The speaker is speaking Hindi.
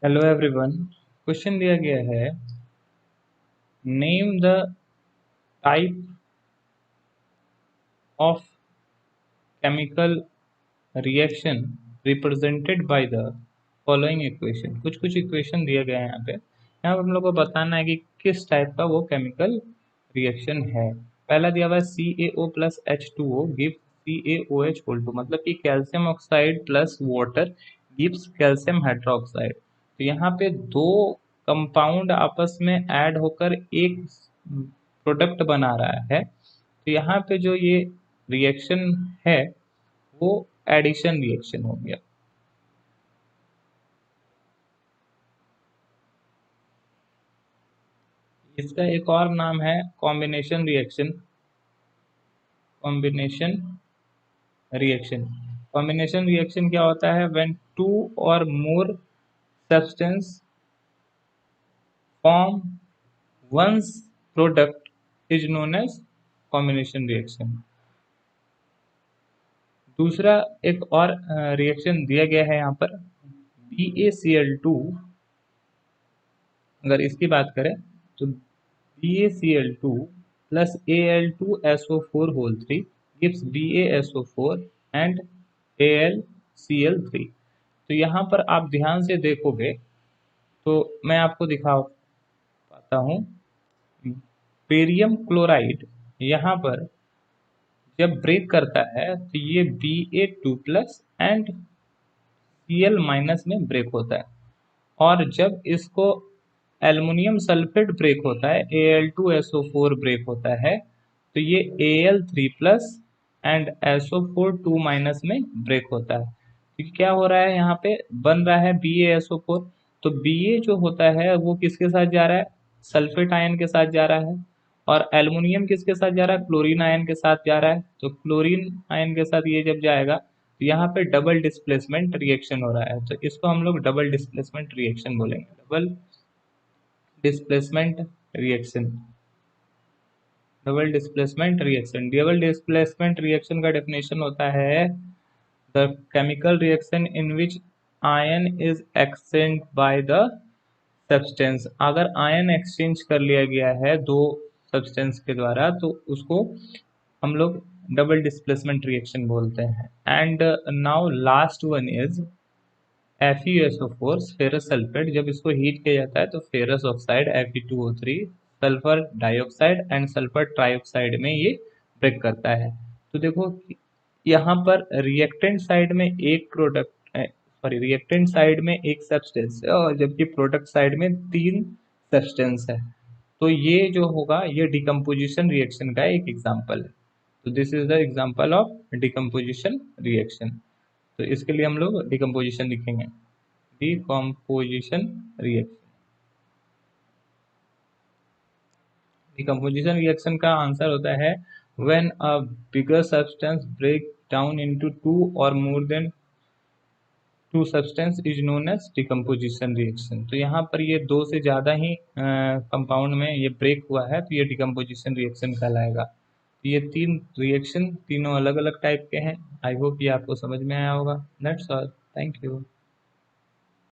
Hello everyone. क्वेश्चन दिया गया है, name the type of chemical reaction represented by the following equation. कुछ कुछ इक्वेशन दिया गया है यहाँ पे हम लोग को बताना है कि किस टाइप का वो केमिकल रिएक्शन है। पहला दिया हुआ है CaO plus H2O give CaOH whole two, मतलब कि calcium oxide plus water gives calcium hydroxide. तो यहाँ पे दो कंपाउंड आपस में ऐड होकर एक प्रोडक्ट बना रहा है। तो यहाँ पे जो ये रिएक्शन है वो एडिशन रिएक्शन हो गया। इसका एक और नाम है combination reaction. Combination reaction combination reaction क्या होता है? व्हेन टू और more substance form once product is known as combination reaction. दूसरा एक और रिएक्शन दिया गया है यहाँ पर BaCl2। अगर इसकी बात करें तो BaCl2 plus Al2SO4 whole 3 gives BaSO4 and AlCl3। तो यहाँ पर आप ध्यान से देखोगे तो मैं आपको दिखा पाता हूँ, बेरियम क्लोराइड यहाँ पर जब ब्रेक करता है तो ये Ba2 plus and Cl minus में ब्रेक होता है, और जब इसको एल्युमिनियम सल्फेट ब्रेक होता है Al2SO4 ब्रेक होता है तो ये Al3 plus and SO4 2 minus में ब्रेक होता है। तो क्या हो रहा है, यहाँ पे बन रहा है BaSO4। तो Ba जो होता है वो किसके साथ जा रहा है? सल्फेट आयन के साथ जा रहा है। और एल्युमिनियम किसके साथ जा रहा है? क्लोरीन आयन के साथ जा रहा है। तो क्लोरीन आयन के साथ ये जब जाएगा तो यहाँ पे डबल डिस्प्लेसमेंट रिएक्शन हो रहा है। तो इसको हम लोग डबल डिस्प्लेसमेंट रिएक्शन बोलेंगे। Double displacement reaction. Double displacement reaction double displacement reaction का डेफिनेशन होता है the chemical reaction in which ion is exchange by the substance. अगर आयन एक्सचेंज कर लिया गया है दो सब्सटेंस के द्वारा तो उसको हम लोग डबल डिस्प्लेसमेंट रिएक्शन बोलते हैं। And now last one is FeSO4 ferrous sulphate. जब इसको हीट किया जाता है तो ferrous oxide Fe2O3 sulphur dioxide and sulphur trioxide में ये ब्रेक करता है। तो देखो यहाँ पर रिएक्टेंट साइड में एक प्रोडक्ट, सॉरी रिएक्टेंट साइड में एक सब्सटेंस है और जबकि प्रोडक्ट साइड में तीन सब्सटेंस है। तो ये जो होगा ये डिकम्पोजिशन रिएक्शन का एक एग्जाम्पल है। तो this is the example of decomposition reaction. तो इसके लिए हम लोग डिकम्पोजिशन लिखेंगे, डिकम्पोजिशन रिएक्शन। डिकम्पोजिशन रिएक्शन का आंसर होता है when a bigger substance break down into two और more than two substance is known as decomposition reaction. तो यहाँ पर ये दो से ज़्यादा ही कंपाउंड में ये ब्रेक हुआ है तो ये डिकम्पोजिशन रिएक्शन कहलाएगा। तो ये तीन रिएक्शन तीनों अलग अलग टाइप के हैं। आई होप ये आपको समझ में आया होगा। That's all, thank you.